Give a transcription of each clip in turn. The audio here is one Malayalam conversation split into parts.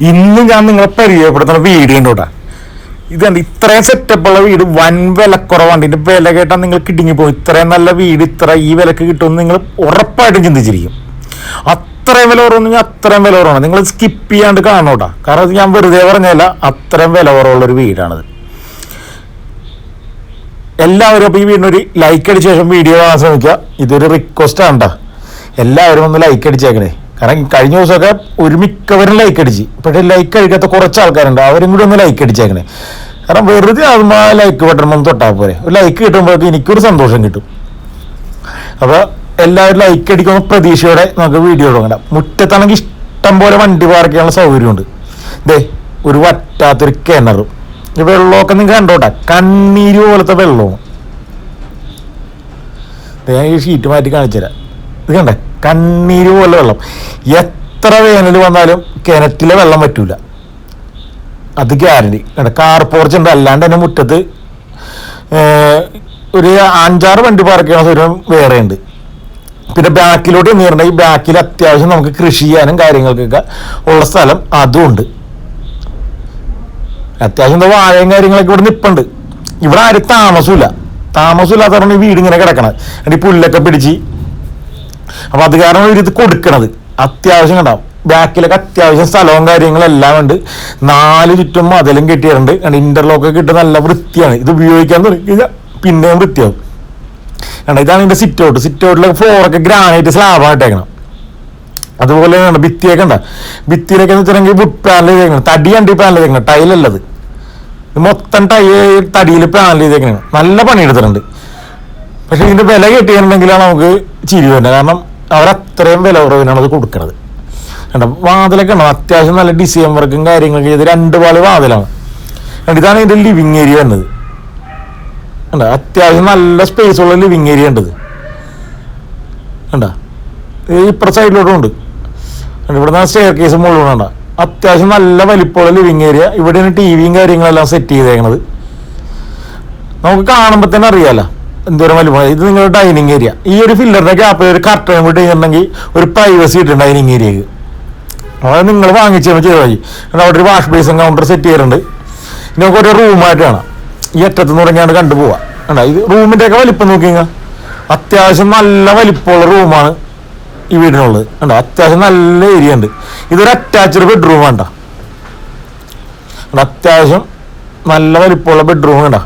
ഇന്ന് ഞാൻ നിങ്ങളെ പരിചയപ്പെടുത്തുന്ന വീട് കണ്ടോട്ടാ. ഇതുണ്ട്, ഇത്രയും സെറ്റപ്പുള്ള വീട് വൻ വിലക്കുറവാണ്. ഇതിന്റെ വില കേട്ടാൽ നിങ്ങൾ കിടുങ്ങി പോകും. ഇത്രയും നല്ല വീട് ഈ വിലക്ക് കിട്ടുമെന്ന് നിങ്ങൾ ഉറപ്പായിട്ടും ചിന്തിച്ചിരിക്കും. അത്രയും വില കുറവെന്ന് അത്രയും വില കുറവാണ്. നിങ്ങൾ സ്കിപ്പ് ചെയ്യാണ്ട് കാണോട്ടാ. കാരണം അത് ഞാൻ വെറുതെ പറഞ്ഞല്ല, അത്രയും വില കുറവുള്ളൊരു വീടാണത്. എല്ലാവരും അപ്പോൾ ഈ വീടിനൊരു ലൈക്ക് അടിച്ച ശേഷം വീഡിയോ കാണാൻ ശ്രമിക്കുക. ഇതൊരു റിക്വസ്റ്റ് ആണ് കേട്ടോ. എല്ലാവരും ഒന്ന് ലൈക്ക് അടിച്ചേക്കണേ. കാരണം കഴിഞ്ഞ ദിവസമൊക്കെ മിക്കവരും ലൈക്ക് അടിച്ച്, പക്ഷേ ലൈക്ക് അടിക്കാത്ത കുറച്ച് ആൾക്കാരുണ്ട്. അവരും കൂടി ഒന്ന് ലൈക്ക് അടിച്ചേക്കണേ. കാരണം വെറുതെ അതുമ്പോൾ ലൈക്ക് ബട്ടൺ ഒന്ന് തൊട്ടാൽ പോരെ. ഒരു ലൈക്ക് കിട്ടുമ്പോഴേക്കും എനിക്കൊരു സന്തോഷം കിട്ടും. അപ്പോൾ എല്ലാവരും ലൈക്ക് അടിക്കുന്ന പ്രതീക്ഷയോടെ നമുക്ക് വീഡിയോ തുടങ്ങണം. മുറ്റത്താണെങ്കിൽ ഇഷ്ടം പോലെ വണ്ടി പാർക്ക് ചെയ്യാനുള്ള സൗകര്യമുണ്ട്. ദേ ഒരു വറ്റാത്തൊരു കിണറും. ഈ വെള്ളമൊക്കെ നിങ്ങൾ കണ്ടോട്ടെ, കണ്ണീര് പോലത്തെ വെള്ളവും. ഞാൻ ഈ ഷീറ്റ് മാറ്റി കാണിച്ചു തരാം. ഇത് കണ്ടേ, കണ്ണീര് പോലെ വെള്ളം. എത്ര വേനൽ വന്നാലും കിണറ്റിലെ വെള്ളം പറ്റൂല, അത് ഗ്യാരണ്ടി. കാർ പോർച്ച് ഉണ്ട്. അല്ലാണ്ട് തന്നെ മുറ്റത്ത് ഒരു 5-6 വണ്ടി പാർക്ക് ചെയ്യണ സൗകര്യം വേറെ ഉണ്ട്. പിന്നെ ബാക്കിലോട്ട് നീറണ്ട. ഈ ബാക്കിൽ അത്യാവശ്യം നമുക്ക് കൃഷി ചെയ്യാനും കാര്യങ്ങൾക്കൊക്കെ ഉള്ള സ്ഥലം അതും ഉണ്ട്. അത്യാവശ്യം എന്താ വാഴയും കാര്യങ്ങളൊക്കെ ഇവിടെ നിൽപ്പുണ്ട്. ഇവിടെ ആരും താമസമില്ലാത്തവരാണ് ഈ വീട് ഇങ്ങനെ കിടക്കണത്. ഈ പുല്ലൊക്കെ പിടിച്ച്. അപ്പം അത് കാരണം ഇത് കൊടുക്കണത് അത്യാവശ്യം കണ്ടാവും. ബാക്കിലൊക്കെ അത്യാവശ്യം സ്ഥലവും കാര്യങ്ങളെല്ലാം ഉണ്ട്. 4 ചുറ്റും മതിലും കെട്ടിയിട്ടുണ്ട്. ഇന്റർലോക്കൊക്കെ ഇട്ട് നല്ല വൃത്തിയാണ്. ഇത് ഉപയോഗിക്കാൻ തുടങ്ങി പിന്നെയും വൃത്തിയാവും. കണ്ട, ഇതാണ് ഇതിന്റെ സിറ്റ് ഔട്ടിലെ ഫ്ലോറൊക്കെ ഗ്രാനൈറ്റ് സ്ലാബാണ് ഇട്ടേക്കണം. അതുപോലെ തന്നെ ഭിത്തിയൊക്കെ ഉണ്ട്. ഭിത്തിയിലൊക്കെ വെച്ചിട്ടുണ്ടെങ്കിൽ വുഡ് പാനൽ ചെയ്തേക്കണം. തടി കണ്ടി പാനൽ ചെയ്തേക്കണം, ടൈലല്ലത്. മൊത്തം തടിയിൽ പാനൽ ചെയ്തേക്കണം. നല്ല പണിയെടുത്തിട്ടുണ്ട്. പക്ഷെ ഇതിന്റെ വില കെട്ടിയിട്ടുണ്ടെങ്കിലാണ് നമുക്ക് ചിരി വരുന്നത്. കാരണം അവരത്രയും വില കുറവിനാണ് അത് കൊടുക്കുന്നത്. കണ്ട, വാതിലൊക്കെ ഉണ്ടോ അത്യാവശ്യം നല്ല ഡിസൈൻ വർക്കും കാര്യങ്ങളൊക്കെ ചെയ്ത് 2 പാളി വാതിലാണ്. ഇതാണ് ഇതിന്റെ ലിവിങ് ഏരിയ വരുന്നത്. കണ്ട, അത്യാവശ്യം നല്ല സ്പേസ് ഉള്ള ലിവിങ് ഏരിയ ഉണ്ട്. കണ്ട, ഇപ്പുറ സൈഡിലോട്ടും ഉണ്ട്. ഇവിടെ സ്റ്റെയർ കേസ് മുഴുവൻ. അത്യാവശ്യം നല്ല വലിപ്പമുള്ള ലിവിങ് ഏരിയ. ഇവിടെയാണ് ടിവിയും കാര്യങ്ങളെല്ലാം സെറ്റ് ചെയ്തേക്കണത്. നമുക്ക് കാണുമ്പോൾ തന്നെ അറിയാലോ എന്തോരം വലിപ്പം. ഇത് നിങ്ങളുടെ ഡൈനിങ് ഏരിയ. ഈ ഒരു ഫില്ലറിന്റെ ഗ്യാപ്പ് ഒരു കർട്ടൻ കൂടി ചെയ്യുന്നുണ്ടെങ്കിൽ ഒരു പ്രൈവസി കിട്ടും ഡൈനിങ് ഏരിയക്ക്. അതായത് നിങ്ങൾ വാങ്ങിച്ചാൽ ചെയ്താൽ മതി. അവിടെ ഒരു വാഷ് ബേസിൻ കൗണ്ടർ സെറ്റ് ചെയ്തിട്ടുണ്ട്. ഇനി നമുക്ക് ഒരു റൂമായിട്ട് കാണാം. ഈ അറ്റത്തുനിന്ന് തുടങ്ങിയാണ് കണ്ടുപോവാം. ഇത് റൂമിൻ്റെ ഒക്കെ വലിപ്പം നോക്കിങ്ങ. അത്യാവശ്യം നല്ല വലിപ്പമുള്ള റൂമാണ് ഈ വീടിനുള്ളത്. കണ്ടോ, അത്യാവശ്യം നല്ല ഏരിയ ഉണ്ട്. ഇതൊരു അറ്റാച്ച്ഡ് ബെഡ്റൂം വേണ്ട. അത്യാവശ്യം നല്ല വലിപ്പമുള്ള ബെഡ്റൂം കണ്ട.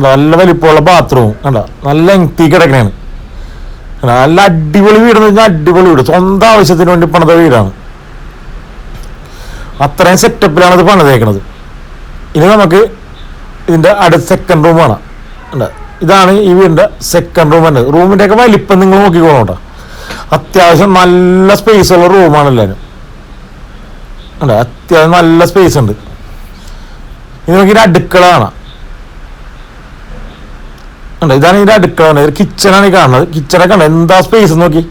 നല്ല വലിപ്പമുള്ള ബാത്റൂം കണ്ട. നല്ല ലെങ്തി കിടക്കണേണ്. നല്ല അടിപൊളി വീടെന്ന് വെച്ചാൽ അടിപൊളി വീട്. സ്വന്തം ആവശ്യത്തിന് വേണ്ടി പണിത വീടാണ്. അത്രയും സെറ്റപ്പിലാണ് ഇത് പണിതേക്കണത്. ഇനി നമുക്ക് ഇതിൻ്റെ അടുത്ത സെക്കൻഡ് റൂം കാണാം. ഇതാണ് ഈ വീടിൻ്റെ സെക്കൻഡ് റൂം തന്നെ. റൂമിൻ്റെ ഒക്കെ വലിപ്പം നിങ്ങൾ നോക്കിക്കോളൂട്ടോ. അത്യാവശ്യം നല്ല സ്പേസ് ഉള്ള റൂമാണ് എല്ലാവരും. അത്യാവശ്യം നല്ല സ്പേസ് ഉണ്ട്. ഇത് നോക്കിയിട്ട് അടുക്കള കാണാം. ഇതാണ് ഇതിൻ്റെ അടുക്കള. കിച്ചണാണ് ഈ കാണുന്നത്. കിച്ചണൊക്കെ ഉണ്ട്. എന്താ സ്പേസ് നോക്കി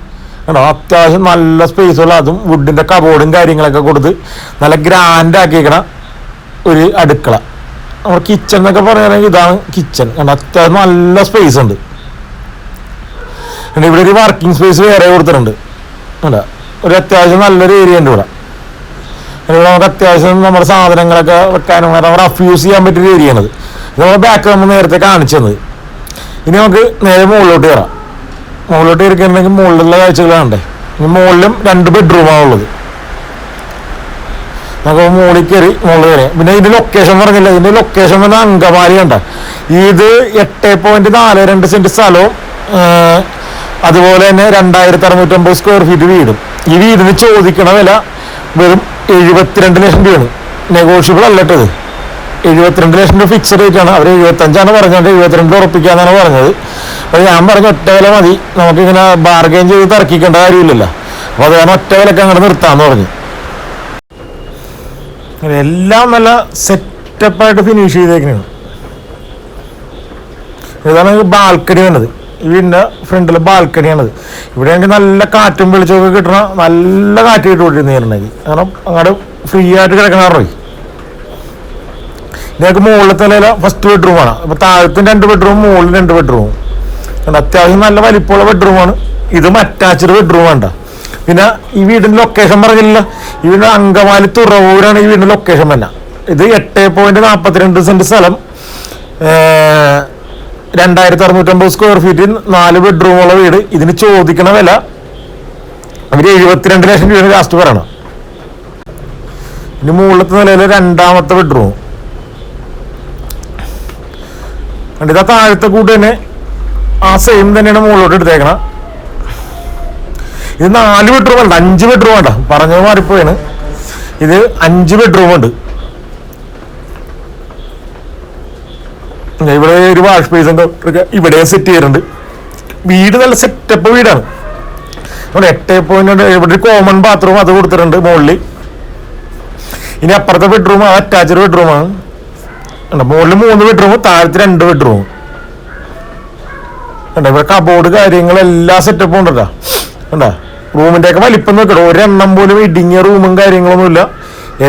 കണ്ടോ. അത്യാവശ്യം നല്ല സ്പേസ് ഉള്ള, അതും വുഡിൻ്റെ കബോർഡും കാര്യങ്ങളൊക്കെ കൊടുത്ത് നല്ല ഗ്രാൻഡ് ആക്കിയിരിക്കണ ഒരു അടുക്കള. നമ്മുടെ കിച്ചൺ എന്നൊക്കെ പറയുകയാണെങ്കിൽ ഇതാണ് കിച്ചൺ. കണ്ടോ, അത്യാവശ്യം നല്ല സ്പേസ് ഉണ്ട്. ഇവിടെ ഒരു വർക്കിംഗ് സ്പേസ് വേറെ കൊടുത്തിട്ടുണ്ട്. കണ്ടോ, ഒരു അത്യാവശ്യം നല്ലൊരു ഏരിയ ഉണ്ട് ഇവിടെ. ഇവിടെ നമുക്ക് അത്യാവശ്യം നമ്മുടെ സാധനങ്ങളൊക്കെ വെക്കാനും റഫ്യൂസ് ചെയ്യാൻ പറ്റിയൊരു ഏരിയ ആണത്. ഇത് നമ്മുടെ ബാക്ക് നമ്മൾ നേരത്തെ കാണിച്ചു തന്നത്. ഇനി നമുക്ക് നേരെ മുകളിലോട്ട് കയറാം. മുകളിലോട്ട് കയറിക്കണമെങ്കിൽ മുകളിലുള്ള കാഴ്ചകളാണ്ടേ. ഇനി മുകളിലും 2 ബെഡ്റൂമാണ് ഉള്ളത്. നമുക്ക് മുകളിൽ കയറി പിന്നെ ഇതിന്റെ ലൊക്കേഷൻ പറഞ്ഞില്ല. ഇതിന്റെ ലൊക്കേഷൻ പറഞ്ഞാൽ അങ്കമാലി കണ്ട. ഇത് 8.42 സെന്റ് സ്ഥലവും അതുപോലെ തന്നെ 2650 സ്ക്വയർ ഫീറ്റ് വീടും. ഈ വീടിന് ചോദിക്കണ വില വെറും 72 ലക്ഷം രൂപയാണ്. നെഗോഷ്യബിൾ അല്ലട്ടത്. 72 ലക്ഷം രൂപ ഫിക്സഡ് റേറ്റ് ആണ്. അവർ 75 പറഞ്ഞത്, 72 ഉറപ്പിക്കാന്നാണ് പറഞ്ഞത്. അപ്പോൾ ഞാൻ പറഞ്ഞ ഒറ്റ വില മതി, നമുക്കിങ്ങനെ ബാർഗെയിൻ ചെയ്ത് തർക്കിക്കേണ്ട കാര്യമില്ലല്ലോ. അപ്പോൾ അത് കാരണം ഒറ്റ വിലക്ക് അങ്ങോട്ട് നിർത്താമെന്ന് പറഞ്ഞു. എല്ലാം നല്ല സെറ്റപ്പായിട്ട് ഫിനിഷ് ചെയ്തേക്കണാണ്. ഇതാണ് ബാൽക്കണി വന്നത്. ഈ വീടിൻ്റെ ഫ്രണ്ടിലെ ബാൽക്കണിയാണത്. ഇവിടെയാണെങ്കിൽ നല്ല കാറ്റും വെളിച്ചമൊക്കെ കിട്ടണ നല്ല കാറ്റ് കിട്ടുകൊണ്ടിരുന്നിരുന്നെങ്കിൽ. കാരണം അങ്ങോട്ട് ഫ്രീ ആയിട്ട് കിടക്കണോ. ഞങ്ങൾക്ക് മുകളിലത്തെ നില ഫസ്റ്റ് ബെഡ്റൂമാണ്. അപ്പോൾ താഴത്തും 2 ബെഡ്റൂം, മുകളിൽ 2 ബെഡ്റൂം. അത്യാവശ്യം നല്ല വലിപ്പമുള്ള ബെഡ്റൂമാണ്. ഇതും അറ്റാച്ച്ഡ് ബെഡ്റൂം വേണ്ട. പിന്നെ ഈ വീടിന്റെ ലൊക്കേഷൻ പറഞ്ഞില്ല, ഈ വീടിന്റെ അങ്കമാലി തുറവൂരാണ് ഈ വീടിന്റെ ലൊക്കേഷൻ തന്നെ. ഇത് 8.42 സെന്റ് സ്ഥലം, 2650 സ്ക്വയർ ഫീറ്റ്, 4 ബെഡ്റൂമുള്ള വീട്. ഇതിന് ചോദിക്കണ വില അവര് 72 ലക്ഷം രൂപ ലാസ്റ്റ് പറയണം. ഇനി മുകളിലത്തെ നിലയില് 2ാമത്തെ ബെഡ്റൂം. ഇതാ താഴത്തെ കൂട്ട് തന്നെ ആ സെയിം തന്നെയാണ് മുകളിലോട്ട് എടുത്തേക്കണം. ഇത് 4 ബെഡ്റൂം അല്ല, 5 ബെഡ്റൂം വേണ്ട, പറഞ്ഞത് മാറിപ്പോയാണ്. ഇത് 5 ബെഡ്റൂം ഉണ്ട്. ഇവിടെ ഒരു വാഷ് ബേസിന്റെ ഇവിടെ സെറ്റ് ചെയ്തിട്ടുണ്ട്. വീട് നല്ല സെറ്റപ്പ് വീടാണ്. 8.2 ഇവിടെ ഒരു കോമൺ ബാത്റൂം അത് കൊടുത്തിട്ടുണ്ട് മുകളിൽ. ഇനി അപ്പുറത്തെ ബെഡ്റൂം അറ്റാച്ച്ഡ് ബെഡ്റൂമാണ്. മുകളിൽ 3 ബെഡ്റൂം, താഴത്തെ 2 ബെഡ്റൂം. ഇവിടെ കബോർഡ് കാര്യങ്ങളെല്ലാ സെറ്റപ്പും ഉണ്ടല്ലോ. കണ്ടാ റൂമിന്റെ ഒക്കെ വലിപ്പം നോക്കട്ടോ, ഒരെണ്ണം പോലും ഇടുങ്ങിയ റൂമും കാര്യങ്ങളൊന്നുമില്ല.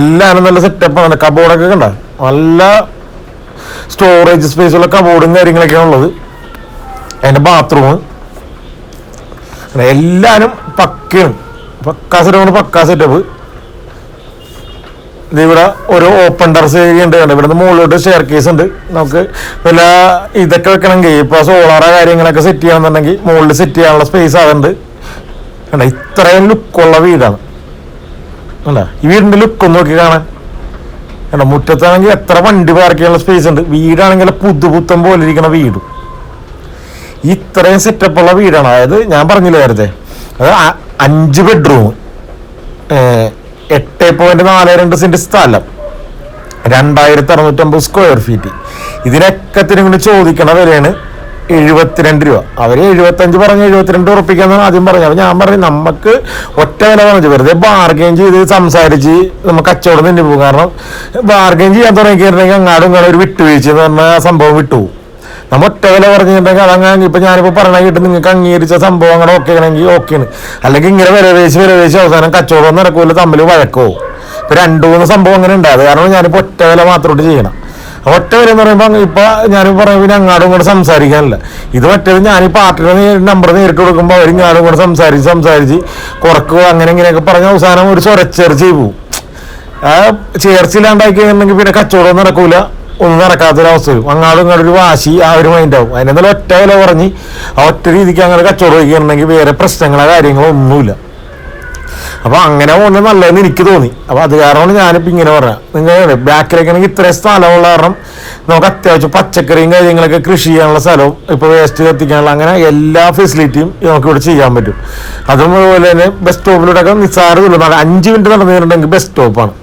എല്ലാം നല്ല സെറ്റപ്പാണ്. കബോർഡൊക്കെ കണ്ട നല്ല സ്റ്റോറേജ് സ്പേസുള്ള കബോർഡും കാര്യങ്ങളൊക്കെയാണ് ഉള്ളത്. അതിന്റെ ബാത്റൂം എല്ലാരും പക്കയാണ്, പക്കാ സെറ്റപ്പാണ്, പക്കാ സെറ്റപ്പ്. ഇവിടെ ഒരു ഓപ്പൺ ടെറസ് ഏരിയ ഉണ്ട്. ഇവിടെ നിന്ന് മുകളിലോട്ട് സ്റ്റെയർ കേസ് ഉണ്ട്. നമുക്ക് വല്ല ഇതൊക്കെ വെക്കണമെങ്കിൽ ഇപ്പൊ സോളാറോ കാര്യങ്ങളൊക്കെ സെറ്റ് ചെയ്യണമെന്നുണ്ടെങ്കിൽ മുകളിൽ സെറ്റ് ചെയ്യാനുള്ള സ്പേസ് അതുണ്ട്. ഇത്രയും ലുക്കുള്ള വീടാണ്. ഈ വീടിന്റെ ലുക്ക് ഒന്ന് നോക്കി കാണാൻ. മുറ്റത്താണെങ്കിൽ എത്ര വണ്ടി പാർക്ക് ചെയ്യാനുള്ള സ്പേസ് ഉണ്ട്. വീടാണെങ്കിൽ പുതുപുത്തം പോലെ ഇരിക്കുന്ന വീടും. ഇത്രയും സെറ്റപ്പുള്ള വീടാണ്. അതായത് ഞാൻ പറഞ്ഞില്ല നേരത്തെ, അത് 5 ബെഡ്റൂം, 8.42 സെന്റ് സ്ഥലം, 2650 സ്ക്വയർ ഫീറ്റ്. ഇതിനൊക്കെ കൂടി ചോദിക്കണ വിലയാണ് 72 രൂപ. അവര് 75 പറഞ്ഞ് 72 ഉറപ്പിക്കാന്നാണ് ആദ്യം പറഞ്ഞത്. അപ്പൊ ഞാൻ പറഞ്ഞു നമുക്ക് ഒറ്റ വില പറഞ്ഞു, വെറുതെ ബാർഗെയിൻ ചെയ്ത് സംസാരിച്ച് നമുക്ക് കച്ചവടം തന്നെ പോകും. കാരണം ബാർഗെയിൻ ചെയ്യാൻ തുടങ്ങിയിട്ടുണ്ടെങ്കിൽ അങ്ങാടും ഇങ്ങോട്ടും ഒരു വിട്ടുവീഴ്ച എന്ന് പറഞ്ഞ സംഭവം വിട്ടുപോകും. നമ്മ ഒറ്റ വില പറഞ്ഞിട്ടുണ്ടെങ്കിൽ അതങ്ങനെ ഇപ്പൊ ഞാനിപ്പോ പറഞ്ഞ കേട്ട് നിങ്ങൾക്ക് അംഗീകരിച്ച സംഭവം അങ്ങനെ ഓക്കെ ആണെങ്കിൽ ഓക്കെയാണ്. അല്ലെങ്കിൽ ഇങ്ങനെ വിലവേശി അവസാനം കച്ചവടം നടക്കൂല, തമ്മിൽ വഴക്കോ. ഇപ്പൊ 2-3 സംഭവം അങ്ങനെ ഉണ്ടായത്. കാരണം ഞാനിപ്പോ ഒറ്റ വില മാത്രമായിട്ട് ചെയ്യണം. ഒറ്റ വില എന്ന് പറയുമ്പോൾ ഇപ്പൊ ഞാനിപ്പോ പറയുമ്പോൾ പിന്നെ അങ്ങാടും ഇങ്ങോട്ട് സംസാരിക്കാനില്ല. ഇത് മറ്റേത് ഞാൻ ഈ പാർട്ടിയുടെ നമ്പർ നേരിട്ട് കൊടുക്കുമ്പോൾ അവർ ഇങ്ങാടും ഇങ്ങോട്ട് സംസാരിച്ച് കുറക്കുക അങ്ങനെ ഇങ്ങനെയൊക്കെ പറഞ്ഞ അവസാനം ഒരു ചൊരച്ചേർച്ചയായി പോകും. ആ ചേർച്ചയില്ലാണ്ടായി കഴിഞ്ഞിട്ടുണ്ടെങ്കിൽ പിന്നെ കച്ചവടം നടക്കൂല, ഒന്നും നടക്കാത്തൊരവസ്ഥ വരും. അങ്ങാടും ഇങ്ങോട്ട് ഒരു വാശി ആ ഒരു മൈൻഡാവും. അതിനെന്തായാലും ഒറ്റ വില പറഞ്ഞ് ആ ഒറ്റ രീതിക്ക് അങ്ങനെ കച്ചവടം വയ്ക്കുകയാണെങ്കിൽ വേറെ പ്രശ്നങ്ങളോ കാര്യങ്ങളോ ഒന്നുമില്ല. അപ്പൊ അങ്ങനെ പോകുന്നത് നല്ലതെന്ന് എനിക്ക് തോന്നി. അപ്പൊ അത് കാരണമാണ് ഞാനിപ്പോ ഇങ്ങനെ പറയാം. നിങ്ങൾ ബാക്കിലേക്കാണെങ്കിൽ ഇത്രയും സ്ഥലമുള്ള കാരണം നമുക്ക് അത്യാവശ്യം പച്ചക്കറിയും കാര്യങ്ങളൊക്കെ കൃഷി ചെയ്യാനുള്ള സ്ഥലവും ഇപ്പൊ വേസ്റ്റ് കത്തിക്കാനുള്ള അങ്ങനെ എല്ലാ ഫെസിലിറ്റിയും നമുക്ക് ഇവിടെ ചെയ്യാൻ പറ്റും. അതുപോലെ തന്നെ ബസ് സ്റ്റോപ്പിലൂടെ ഒക്കെ നിസ്സാരമില്ല, 5 മിനിറ്റ് നടന്നിട്ടുണ്ടെങ്കിൽ ബസ് സ്റ്റോപ്പാണ്.